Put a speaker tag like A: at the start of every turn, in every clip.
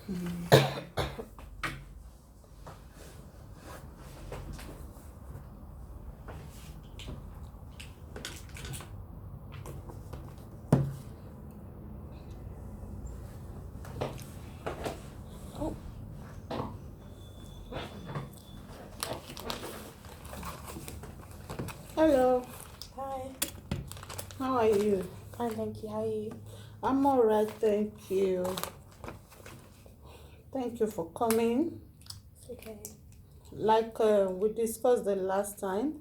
A: Oh.
B: Hello,
A: Hi.
B: how are you?
A: Fine, thank you. How are you?
B: I'm all right, thank you. Thank you for coming.
A: It's okay.
B: Like we discussed the last time,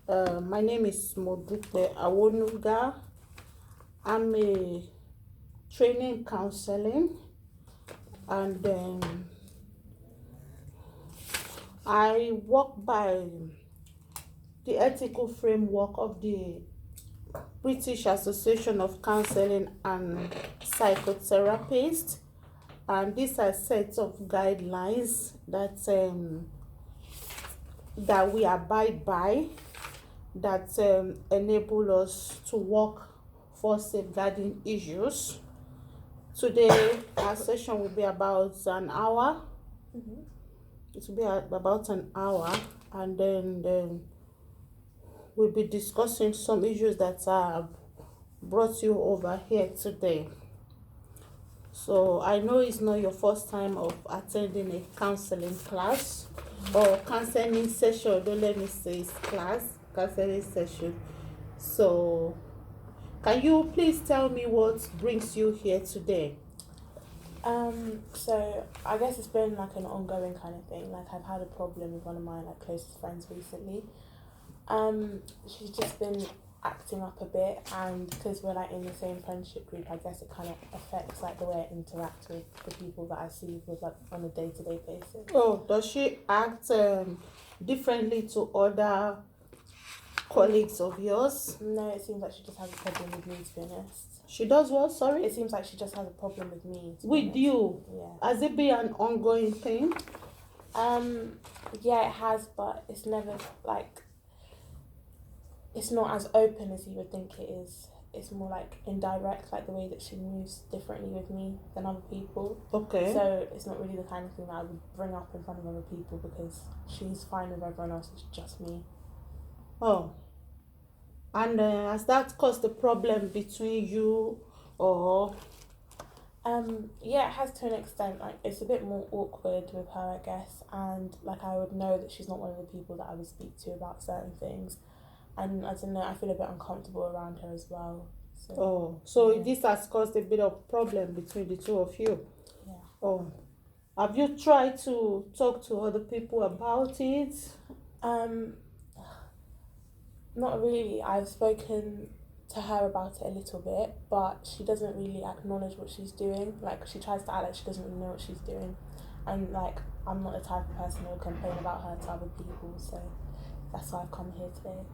B: my name is Modupe Awonuga. I'm a training counseling, and I work by the ethical framework of the British Association of Counseling and Psychotherapists, and these are sets of guidelines that we abide by, that enable us to work for safeguarding issues. Today, our session will be about an hour.
A: Mm-hmm.
B: It will be about an hour, and then we'll be discussing some issues that have brought you over here today. So I know it's not your first time of attending a counseling class or counseling session. Don't let me say it's class, counseling session. So can you please tell me what brings you here today?
A: So I guess it's been like an ongoing kind of thing. Like I've had a problem with one of my like closest friends recently. She's just been acting up a bit, and because we're like in the same friendship group, I guess it kind of affects like the way I interact with the people that I see with like on a day-to-day basis.
B: Oh, does she act differently to other colleagues of yours?
A: No, it seems like she just has a problem with me, to be honest.
B: She does what? Sorry?
A: It seems like she just has a problem with me. To be
B: With
A: honest.
B: you?
A: Yeah.
B: Has it been an ongoing thing?
A: Yeah, it has, but it's never like, it's not as open as you would think it is. It's more like indirect, like the way that she moves differently with me than other people.
B: Okay.
A: So it's not really the kind of thing that I would bring up in front of other people, because she's fine with everyone else, it's just me.
B: Oh. And has that caused a problem between you, or?
A: Yeah, it has to an extent. Like it's a bit more awkward with her, I guess, and like I would know that she's not one of the people that I would speak to about certain things, and I don't know, I feel a bit uncomfortable around her as well.
B: So
A: yeah.
B: this has caused a bit of problem between the two of you.
A: Yeah.
B: Oh. Have you tried to talk to other people about it?
A: Not really. I've spoken to her about it a little bit, but she doesn't really acknowledge what she's doing. Like she tries to act like she doesn't really know what she's doing, and like I'm not the type of person who will complain about her to other people. So that's why I've come here today.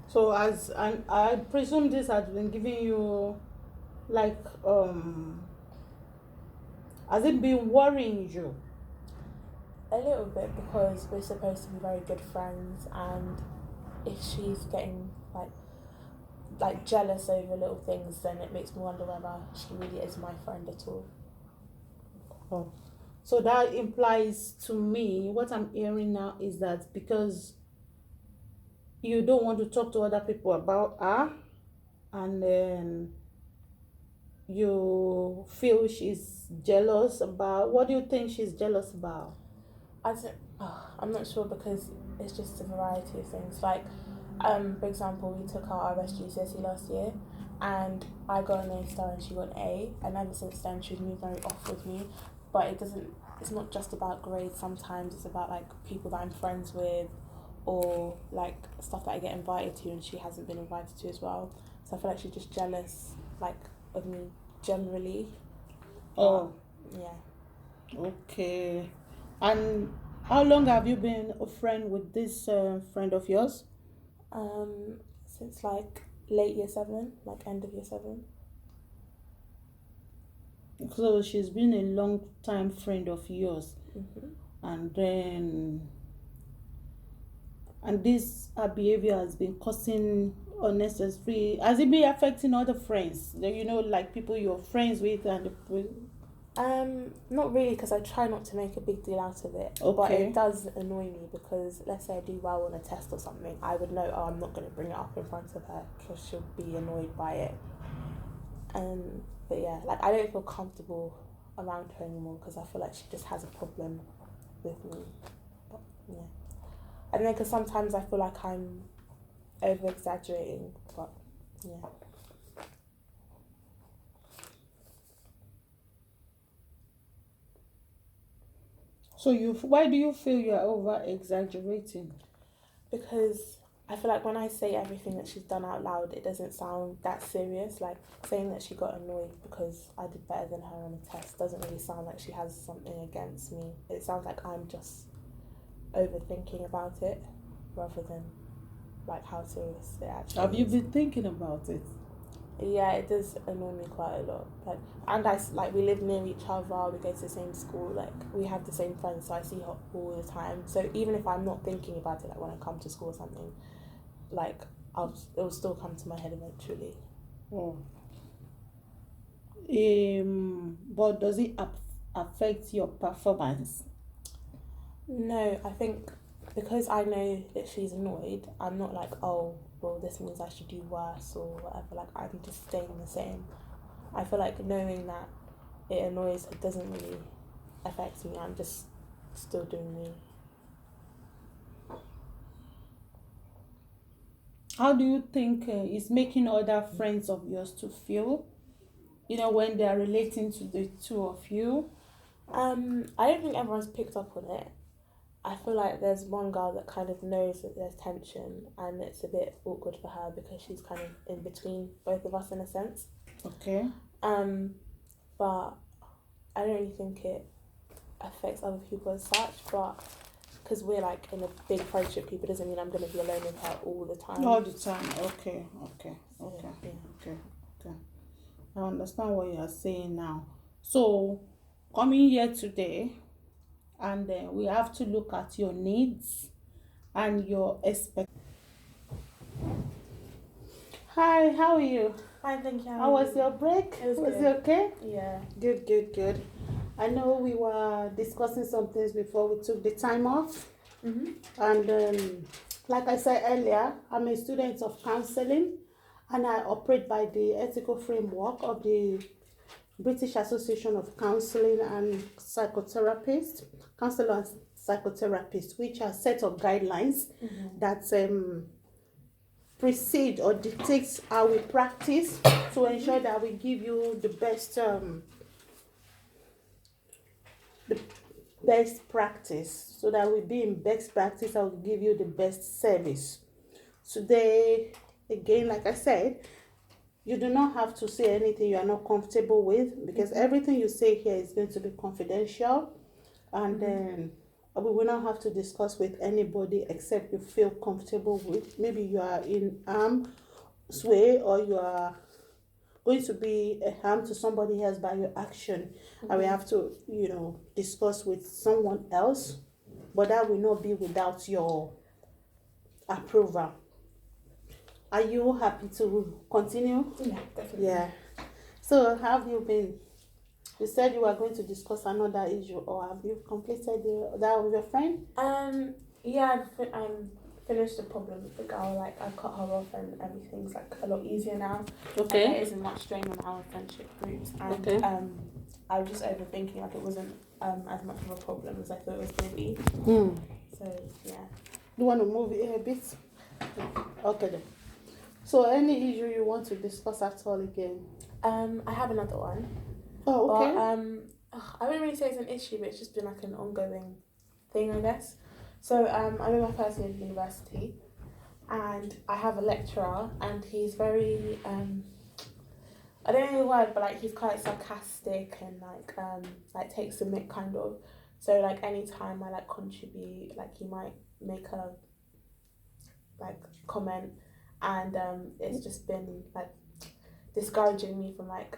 B: So and I presume this has been giving you like has it been worrying you?
A: A little bit, because we're supposed to be very good friends, and if she's getting like jealous over little things, then it makes me wonder whether she really is my friend at all.
B: Oh. So that implies to me, what I'm hearing now is that because you don't want to talk to other people about her, and then you feel she's jealous about, what do you think she's jealous about?
A: I'm not sure, because it's just a variety of things. Like, for example, we took our RSGCSE last year, and I got an A star and she got an A, and ever since then she's moved very off with me. But it's not just about grades. Sometimes it's about like people that I'm friends with, or like stuff that I get invited to and she hasn't been invited to as well. So I feel like she's just jealous, like, of me generally.
B: Oh.
A: Yeah.
B: Okay. And how long have you been a friend with this friend of yours?
A: Since like late year 7, like end of year 7.
B: So she's been a long time friend of yours.
A: Mm-hmm.
B: And this her behavior has been causing unnecessary, has it been affecting other friends, like people you're friends with, and
A: Not really, because I try not to make a big deal out of it.
B: Okay.
A: But it does annoy me because let's say I do well on a test or something, I would know, oh, I'm not going to bring it up in front of her because she'll be annoyed by it. But yeah, like I don't feel comfortable around her anymore because I feel like she just has a problem with me. But yeah, I don't know, because sometimes I feel like I'm over exaggerating, but yeah.
B: So why do you feel you're over exaggerating?
A: Because I feel like when I say everything that she's done out loud, it doesn't sound that serious. Like saying that she got annoyed because I did better than her on a test doesn't really sound like she has something against me. It sounds like I'm just overthinking about it rather than like how serious it actually
B: Have you
A: is.
B: been thinking about it?
A: Yeah, it does annoy me quite a lot. Like we live near each other. We go to the same school. Like we have the same friends, so I see her all the time. So even if I'm not thinking about it, like when I come to school or something, like it'll still come to my head eventually.
B: Oh. But does it affect your performance?
A: No, I think because I know that she's annoyed, I'm not like, oh, well, this means I should do worse or whatever. Like I'm just staying the same. I feel like knowing that it annoys her doesn't really affect me. I'm just still doing me.
B: How do you think it's making other friends of yours to feel? When they are relating to the two of you.
A: I don't think everyone's picked up on it. I feel like there's one girl that kind of knows that there's tension and it's a bit awkward for her because she's kind of in between both of us in a sense.
B: Okay.
A: But I don't really think it affects other people as such, but because we're like in a big friendship group, it doesn't mean I'm going to be alone with her all the time.
B: All the time. Okay.
A: So, yeah.
B: Okay. I understand what you are saying now. So, coming here today, and we have to look at your needs and your expectations. Hi, how are you?
A: Fine, thank you.
B: How was your break?
A: It was good.
B: it okay?
A: Yeah.
B: Good. I know we were discussing some things before we took the time off.
A: Mm-hmm.
B: And like I said earlier, I'm a student of counselling and I operate by the ethical framework of the British Association of Counselling and Psychotherapists, Counselor and Psychotherapists, which are a set of guidelines that precede or dictate how we practice to ensure that we give you the best practice, so that we be in best practice and will give you the best service. Today, again, like I said, you do not have to say anything you are not comfortable with, because everything you say here is going to be confidential, and then we will not have to discuss with anybody except you feel comfortable with. Maybe you are in harm's way, or you are going to be a harm to somebody else by your action, and we have to discuss with someone else, but that will not be without your approval. Are you happy to continue?
A: Yeah, definitely.
B: Yeah. So how have you been? You said you were going to discuss another issue, or have you completed that with your friend?
A: Yeah, I'm finished the problem with the girl. Like I cut her off and everything's like a lot easier now.
B: Okay.
A: And there isn't much strain on our friendship groups. And
B: Okay.
A: I was just overthinking. Like it wasn't as much of a problem as I thought it was going to be. So yeah.
B: You want to move it a bit? Okay then. So any issue you want to discuss at all again?
A: I have another one.
B: Oh, okay.
A: But I wouldn't really say it's an issue, but it's just been like an ongoing thing, I guess. So I'm in my first year of university, and I have a lecturer, and he's very I don't know the word, but like he's quite sarcastic and like takes the mick kind of. So like anytime I like contribute, like he might make a like comment, and it's just been like discouraging me from like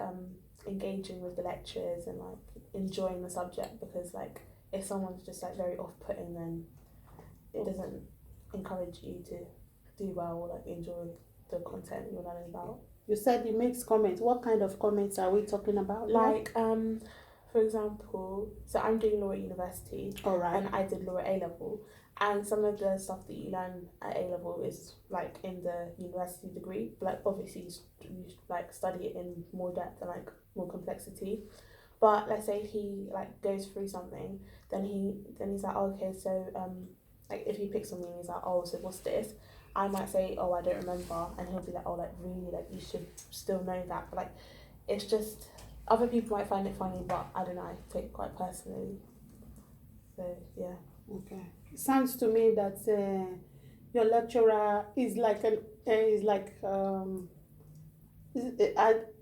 A: engaging with the lecturers and like enjoying the subject, because like if someone's just like very off-putting, then it doesn't encourage you to do well or like enjoy the content you're learning about.
B: You said he makes comments. What kind of comments are we talking about?
A: Like for example, so I'm doing law at university,
B: All right.
A: and I did law at A level, and some of the stuff that you learn at A level is like in the university degree. Like obviously, you like study it in more depth and like more complexity. But let's say he like goes through something, then he's like, oh, okay, so like if he picks on me and he's like, oh, so what's this? I might say, oh, I don't remember, and he'll be like, oh, like really, like you should still know that. But like, it's just other people might find it funny, but I don't know, I take it quite personally. So yeah.
B: Okay. It sounds to me that your lecturer is like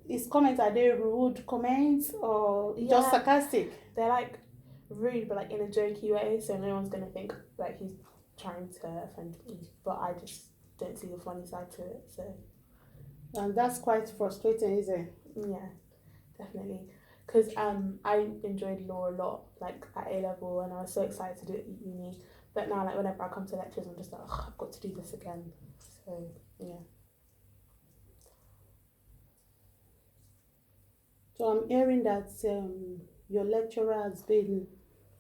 B: his comments, are they rude comments or just
A: Yeah.
B: sarcastic?
A: They're like rude, but like in a jokey way, so no one's gonna think like he's trying to offend me. But I just don't see the funny side to it. So
B: And that's quite frustrating, isn't it?
A: yeah, definitely. Because I enjoyed law a lot, like at A level, and I was so excited to do it at uni. But now, like whenever I come to lectures, I'm just like, oh, I've got to do this again. So yeah.
B: So I'm hearing that your lecturer has been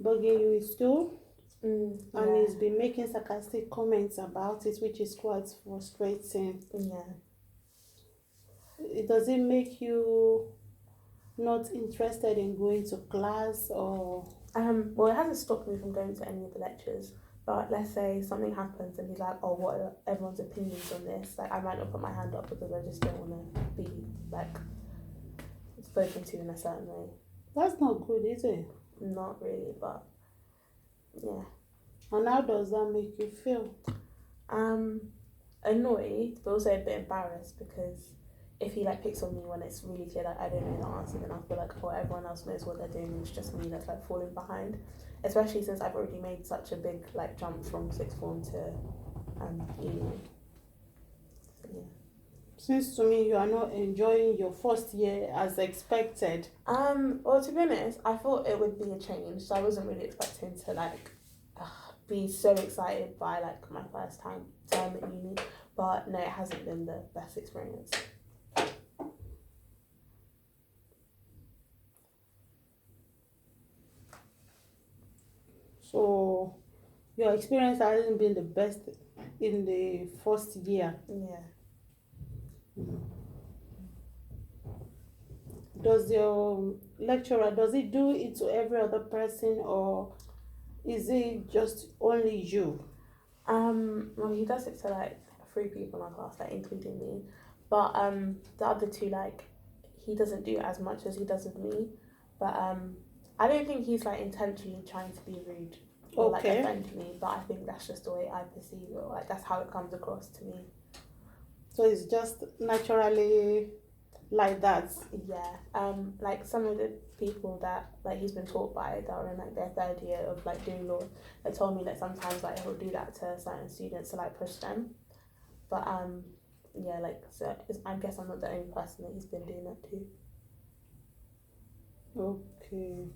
B: bugging you in school and
A: Yeah.
B: he's been making sarcastic comments about it, which is quite frustrating.
A: Yeah.
B: Does it make you not interested in going to class or?
A: Well, it hasn't stopped me from going to any of the lectures. But let's say something happens and he's like, "Oh, what are everyone's opinions on this?" Like, I might not put my hand up because I just don't want to be like spoken to in a certain way.
B: That's not good, is it?
A: Not really, but yeah.
B: And how does that make you feel?
A: Annoyed, but also a bit embarrassed because if he like picks on me when it's really clear that I don't know the answer, then I feel like, oh, everyone else knows what they're doing and it's just me that's like falling behind. Especially since I've already made such a big like jump from sixth form to uni. So, yeah.
B: Seems to me you are not enjoying your first year as expected.
A: Well, to be honest, I thought it would be a change, so I wasn't really expecting to like be so excited by like my first term at uni. But no, it hasn't been the best experience.
B: So your experience hasn't been the best in the first year.
A: Yeah.
B: Does your lecturer, does he do it to every other person or is it just only you?
A: Well, he does it to like 3 people in my class, like including me. But the other 2, like, he doesn't do it as much as he does with me. But I don't think he's like intentionally trying to be rude or like
B: Okay.
A: offend me. But I think that's just the way I perceive it. Like that's how it comes across to me.
B: So it's just naturally like that.
A: Yeah. Like some of the people that like he's been taught by that are in like their third year of like doing law, they told me that sometimes like he'll do that to certain students to like push them. But yeah, like so I guess I'm not the only person that he's been doing that to.
B: Okay.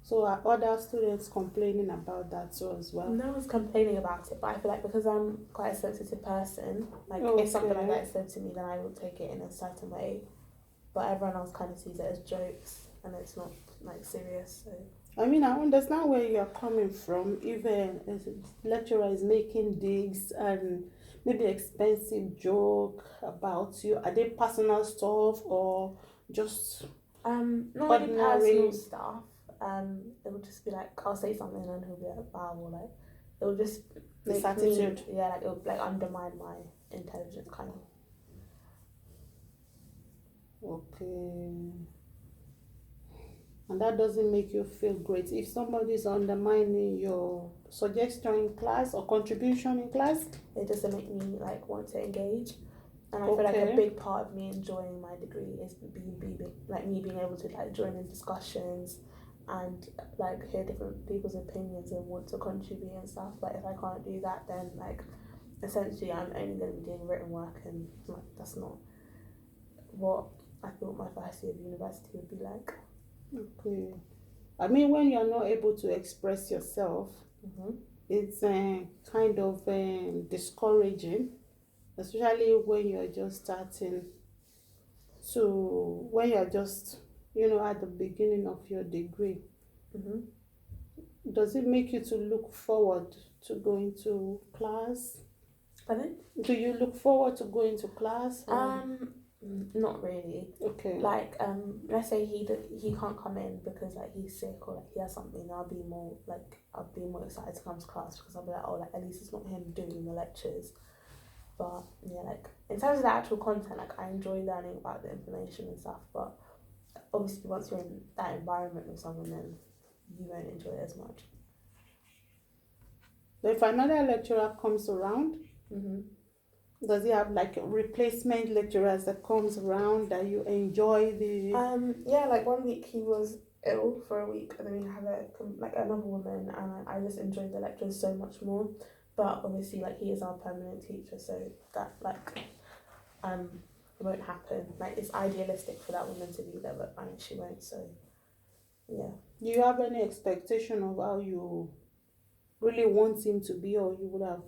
B: So are other students complaining about that too as well?
A: No one's complaining about it, but I feel like because I'm quite a sensitive person, like if something like that is said to me, then I will take it in a certain way. But everyone else kind of sees it as jokes, and it's not like serious. So
B: I mean, I understand where you are coming from. Even a lecturer is making digs and maybe expensive joke about you. Are they personal stuff or just
A: not really personal stuff. It would just be like I'll say something and he'll be like, wow, or like it will just
B: this
A: make
B: attitude?
A: me, yeah, like it will like undermine my intelligence kind of.
B: Okay. And that doesn't make you feel great. If somebody is undermining your suggestion in class or contribution in class,
A: it doesn't make me like want to engage. And I feel like a big part of me enjoying my degree is me being able to like join in discussions and like hear different people's opinions and want to contribute and stuff. But if I can't do that, then like essentially I'm only going to be doing written work, and like that's not what I thought my first year of university would be like.
B: Okay. I mean, when you're not able to express yourself, it's kind of discouraging, especially when you're just starting to, when you're just at the beginning of your degree,
A: Mm-hmm.
B: does it make you to look forward to going to class?
A: Pardon?
B: Do you look forward to going to class?
A: Not really.
B: Okay.
A: Like, let's say he can't come in because like he's sick or like he has something. I'll be more excited to come to class because I'll be like, oh, like at least it's not him doing the lectures. But yeah, like in terms of the actual content, like I enjoy learning about the information and stuff. But obviously, once you're in that environment with someone, then you won't enjoy it as much.
B: If another lecturer comes around,
A: Mm-hmm.
B: does he have like replacement lecturers that comes around that you enjoy the?
A: Yeah, like 1 week he was ill for a week, and then we had another woman, and I just enjoyed the lectures so much more. But obviously, like he is our permanent teacher, so that won't happen. Like it's idealistic for that woman to be there, but she won't. So yeah.
B: Do you have any expectation of how you really want him to be, or you would have?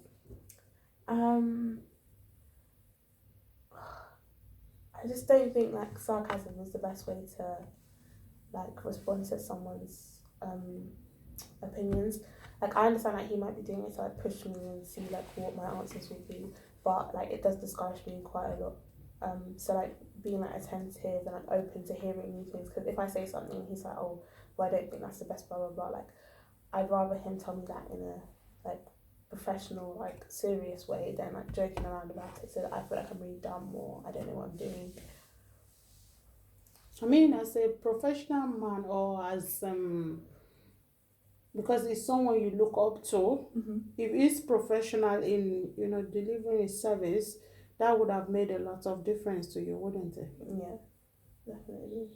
A: I just don't think like sarcasm is the best way to like respond to someone's opinions. Like I understand that he might be doing it to like push me and see like what my answers will be, but like it does discourage me quite a lot. So like being like attentive and like open to hearing new things. Because if I say something and he's like, oh, well I don't think that's the best, blah blah blah. Like I'd rather him tell me that in a like professional, like serious way than like joking around about it. So that I feel like I'm really dumb or I don't know what I'm doing.
B: I mean, as a professional man, or as because it's someone you look up to.
A: Mm-hmm.
B: If he's professional in delivering his service, that would have made a lot of difference to you, wouldn't it?
A: Yeah, definitely.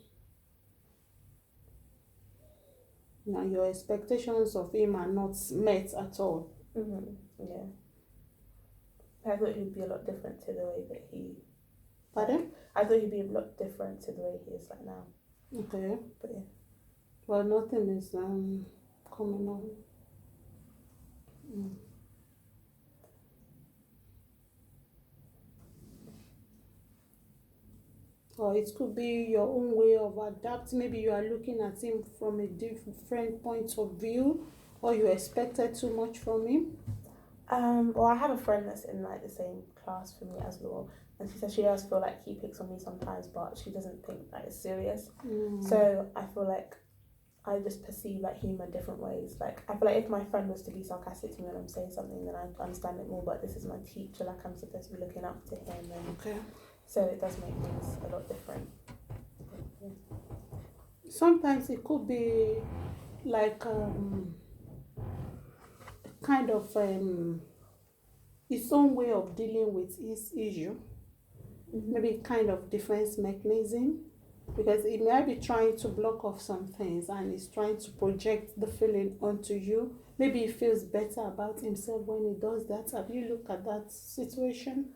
B: Now your expectations of him are not met at all.
A: Mm-hmm. Yeah. I thought he'd be a lot different to the way that he.
B: Pardon?
A: I thought he'd be a lot different to the way he is like now.
B: Okay.
A: But yeah.
B: Well, nothing is coming up. Or it could be your own way of adapting. Maybe you are looking at him from a different point of view, or you expected too much from him.
A: Well, I have a friend that's in like the same class for me as well, and she says she does feel like he picks on me sometimes, but she doesn't think that it's serious. So I feel like I just perceive like humour in different ways. Like I feel like if my friend was to be sarcastic to me when I'm saying something, then I understand it more. But this is my teacher, like I'm supposed to be looking up to him, and
B: Okay.
A: so it does make things a lot different. Yeah.
B: Sometimes it could be like kind of his own way of dealing with his issue.
A: Mm-hmm.
B: Maybe kind of defense mechanism, because he might be trying to block off some things and he's trying to project the feeling onto you. Maybe he feels better about himself when he does that. Have you looked at that situation?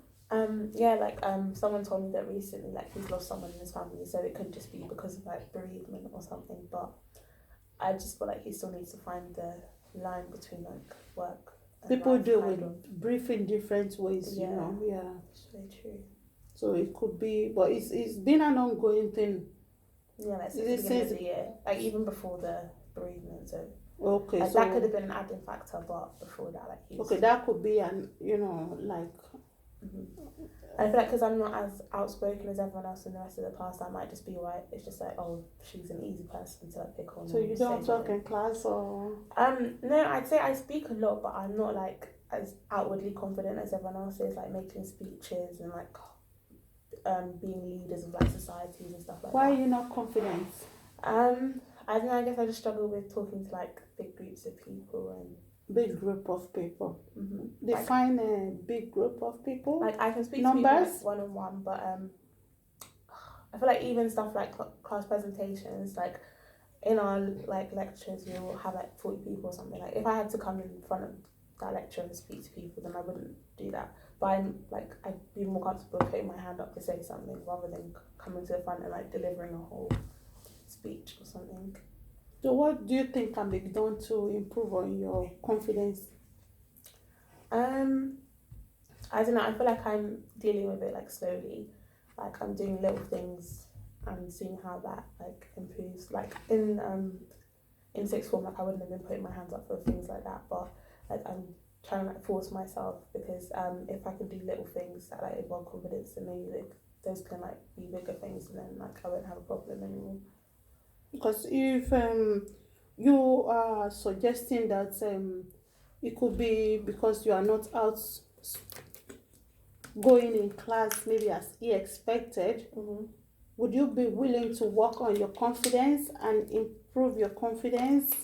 A: Yeah, like someone told me that recently, like he's lost someone in his family, so it could just be because of like bereavement or something. But I just feel like he still needs to find the line between like work. And
B: People
A: life,
B: deal
A: kind
B: with
A: of.
B: grief in different ways,
A: Yeah.
B: Yeah.
A: It's very true.
B: So it could be, but it's been an ongoing thing.
A: Yeah, like since the beginning of the year, like even before the bereavement. So
B: okay,
A: like,
B: so
A: that could have been an adding factor, but before that, like he was.
B: Okay, that could be an like.
A: Mm-hmm. I feel like because I'm not as outspoken as everyone else in the rest of the class, that might just be why it's just like, oh, she's an easy person to like, pick on.
B: So you don't talk in class, or?
A: No, I'd say I speak a lot, but I'm not like as outwardly confident as everyone else is, like making speeches and like being leaders of like societies and stuff like
B: Why
A: that.
B: are you not confident?
A: I don't know, I guess I just struggle with talking to like big groups of people and.
B: Big group of people.
A: Mm-hmm.
B: Define a big group of people.
A: Like I can speak
B: Numbers?
A: to people like one-on-one, but I feel like even stuff like class presentations, like in our like lectures, we'll have like 40 people or something. Like if I had to come in front of that lecture and speak to people, then I wouldn't do that. But I'd be more comfortable putting my hand up to say something rather than coming to the front and like delivering a whole speech or something.
B: So what do you think can be done to improve on your confidence?
A: I don't know. I feel like I'm dealing with it like slowly. Like I'm doing little things and seeing how that like improves. Like in sixth form, like I wouldn't have been putting my hands up for things like that, but like I'm trying to like force myself because if I can do little things that like involve confidence, then maybe like those can like be bigger things, and then like I won't have a problem anymore.
B: Because if you are suggesting that it could be because you are not out going in class maybe as he expected, would you be willing to work on your confidence and improve your confidence?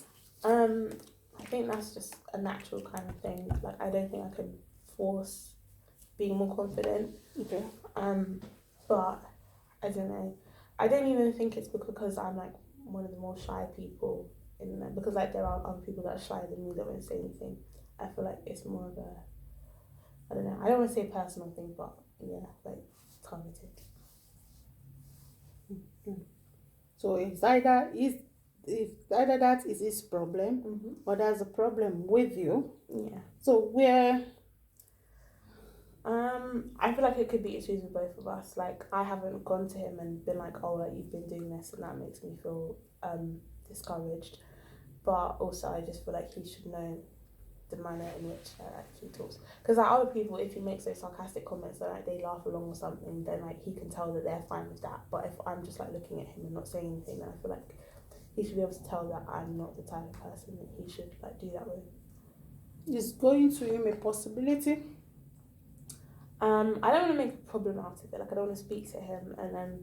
A: I think that's just a natural kind of thing. Like I don't think I can force being more confident.
B: Okay.
A: But I don't know. I don't even think it's because I'm like one of the more shy people in there, because like there are other people that are shy than me that won't say anything. I feel like it's more of a, I don't know, I don't want to say a personal thing, but yeah, like targeted.
B: So it's either that is his problem, or there's a problem with you.
A: Yeah.
B: So where
A: I feel like it could be issues with both of us. Like I haven't gone to him and been like, oh, like you've been doing this and that makes me feel discouraged. But also I just feel like he should know the manner in which he talks. Because like other people, if he makes those sarcastic comments that like they laugh along or something, then like he can tell that they're fine with that. But if I'm just like looking at him and not saying anything, then I feel like he should be able to tell that I'm not the type of person that he should like do that with.
B: is going to him a possibility?
A: I don't want to make a problem out of it. Like I don't want to speak to him and then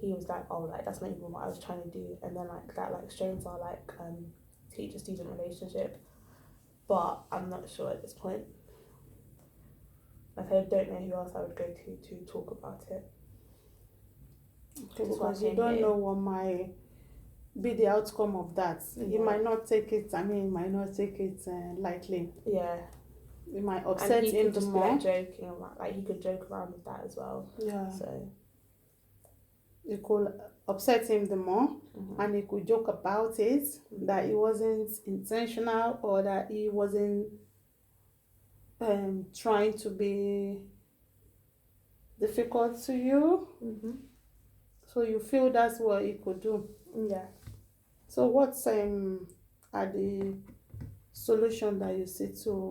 A: he was like, oh, like that's not even what I was trying to do, and then like that like strains our like teacher-student relationship. But I'm not sure at this point. Like I don't know who else I would go to talk about it.
B: Okay, because you don't know what might be the outcome of that. Yeah. You might not take it. I mean, you might not take it lightly.
A: Yeah.
B: It might upset him the more.
A: Like joking around, like he could joke around with that as well.
B: Yeah.
A: So
B: it could upset him the more, and he could joke about it, that it wasn't intentional or that he wasn't trying to be difficult to you. So you feel that's what he could do.
A: Yeah.
B: So what's are the solution that you see to,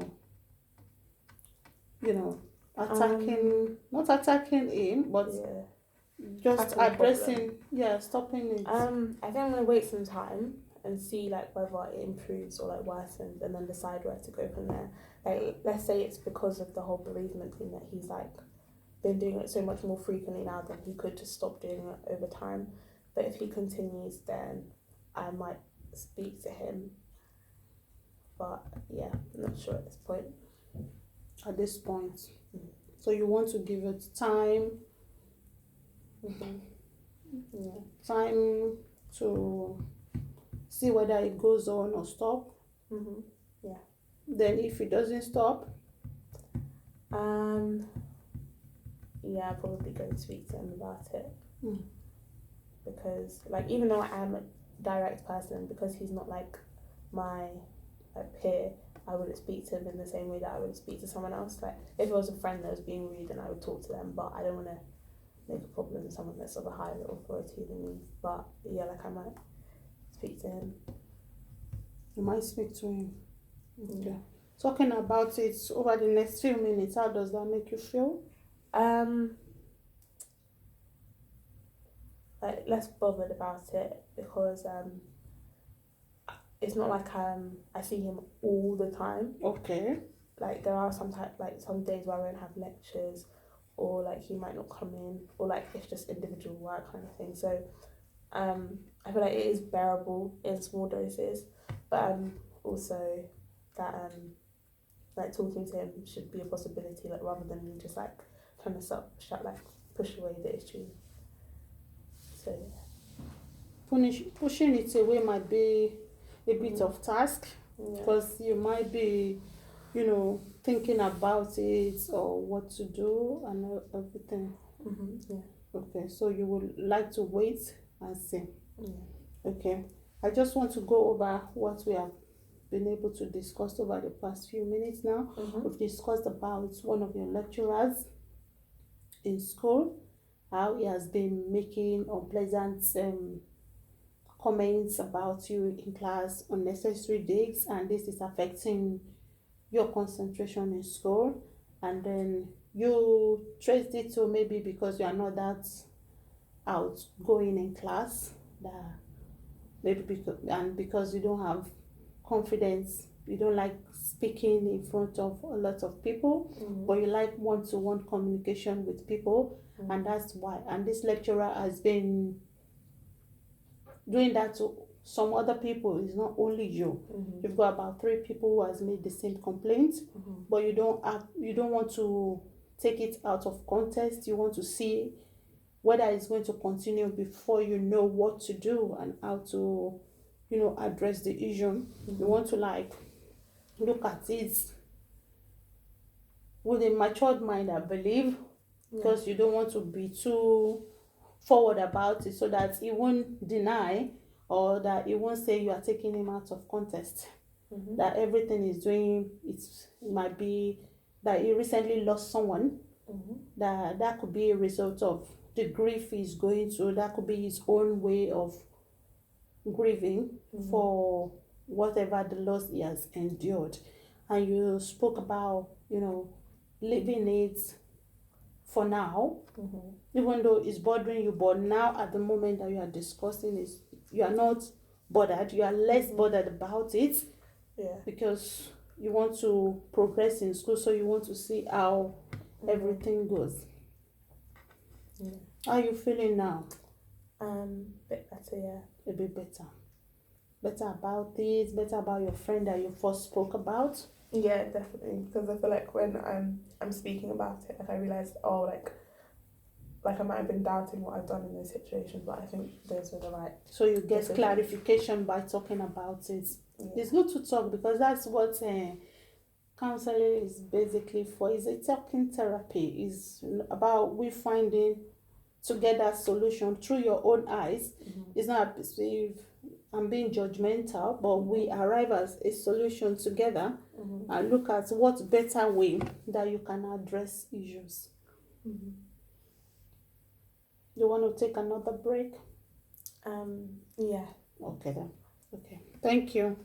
B: you know, attacking, not attacking him, but just addressing, stopping it?
A: I think I'm gonna wait some time and see like whether it improves or like worsens, and then decide where to go from there. Like let's say it's because of the whole bereavement thing that he's like been doing it so much more frequently now, then he could just stop doing it over time. But if he continues, then I might speak to him. But yeah, I'm not sure at this point.
B: At this point. So you want to give it time.
A: Yeah.
B: Time to see whether it goes on or stop.
A: Yeah.
B: Then if it doesn't stop,
A: yeah, I'll probably go and speak to him about it. Because like even though I am a direct person, because he's not like my peer, I wouldn't speak to him in the same way that I would speak to someone else. Like if it was a friend that was being rude, then I would talk to them, but I don't want to make a problem with someone that's of a higher authority than me. But yeah, like I might speak to him.
B: You might speak to him. Okay. Talking about it over the next few minutes, how does that make you feel?
A: Like less bothered about it, because it's not like I see him all the time.
B: Okay.
A: Like there are some days where I won't have lectures, or like he might not come in, or like it's just individual work kind of thing. So I feel like it is bearable in small doses, but also that like talking to him should be a possibility, like rather than me just like trying to push away the issue. So
B: pushing it away might be a bit of task, because you might be, thinking about it or what to do and everything. Okay, so you would like to wait and see. Okay, I just want to go over what we have been able to discuss over the past few minutes now. We've discussed about one of your lecturers in school, how he has been making unpleasant comments about you in class, unnecessary digs, and this is affecting your concentration in school. And then you traced it to maybe because you are not that outgoing in class, that maybe because you don't have confidence, you don't like speaking in front of a lot of people, but you like one-to-one communication with people, and that's why. And this lecturer has been doing that to some other people. It's not only you. You've got about 3 people who has made the same complaint, but you don't want to take it out of context. You want to see whether it's going to continue before you know what to do and how to, address the issue. You want to look at it with a matured mind, I believe, because you don't want to be too forward about it, so that he won't deny, or that he won't say you are taking him out of context. That everything is doing, it might be that he recently lost someone, that could be a result of the grief he's going through. That could be his own way of grieving for whatever the loss he has endured. And you spoke about, leaving it for now, even though it's bothering you, but now at the moment that you are discussing is, you are not bothered, you are less bothered about it, because you want to progress in school, so you want to see how everything goes. How are you feeling now?
A: Bit better, yeah.
B: A bit better about this, better about your friend that you first spoke about.
A: Yeah, definitely, because I feel like when I'm speaking about it, like I realised, like I might have been doubting what I've done in those situations, but I think those were the right.
B: So you get
A: decision.
B: clarification by talking about it. It's good to talk, because that's what counseling is basically for. It's a talking therapy. It's about we finding together solution through your own eyes. It's not as if I'm being judgmental, but we arrive as a solution together and look at what better way that you can address issues. You want to take another break?
A: Yeah.
B: Okay then. Okay. Thank you.